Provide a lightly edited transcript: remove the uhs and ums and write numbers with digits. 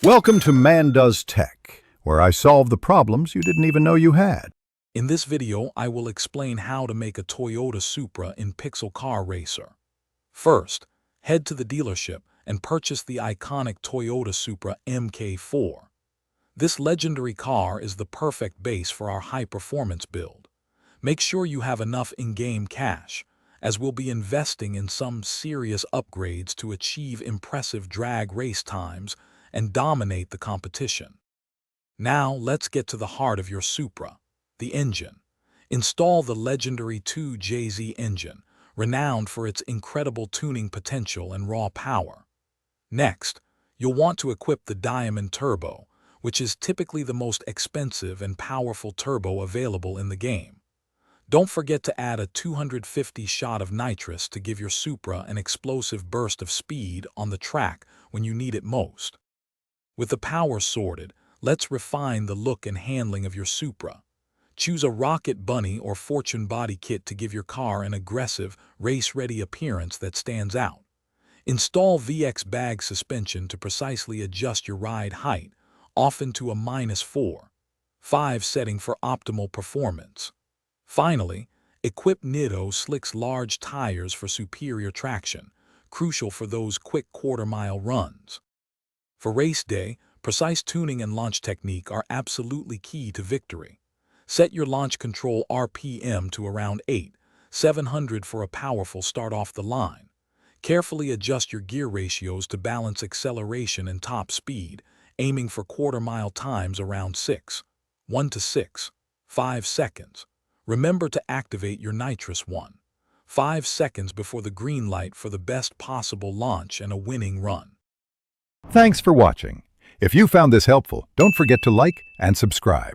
Welcome to Man Does Tech, where I solve the problems you didn't even know you had. In this video, I will explain how to make a Toyota Supra in Pixel Car Racer. First, head to the dealership and purchase the iconic Toyota Supra MK4. This legendary car is the perfect base for our high-performance build. Make sure you have enough in-game cash, as we'll be investing in some serious upgrades to achieve impressive drag race times and dominate the competition. Now, let's get to the heart of your Supra, the engine. Install the legendary 2JZ engine, renowned for its incredible tuning potential and raw power. Next, you'll want to equip the Diamond Turbo, which is typically the most expensive and powerful turbo available in the game. Don't forget to add a 250 shot of nitrous to give your Supra an explosive burst of speed on the track when you need it most. With the power sorted, let's refine the look and handling of your Supra. Choose a Rocket Bunny or Fortune body kit to give your car an aggressive, race-ready appearance that stands out. Install VX bag suspension to precisely adjust your ride height, often to a -4.5 setting for optimal performance. Finally, equip Nitto Slick's large tires for superior traction, crucial for those quick quarter-mile runs. For race day, precise tuning and launch technique are absolutely key to victory. Set your launch control RPM to around 8,700 for a powerful start off the line. Carefully adjust your gear ratios to balance acceleration and top speed, aiming for quarter-mile times around 1 to 6.5 seconds. Remember to activate your nitrous 1.5 seconds before the green light for the best possible launch and a winning run. Thanks for watching. If you found this helpful, don't forget to like and subscribe.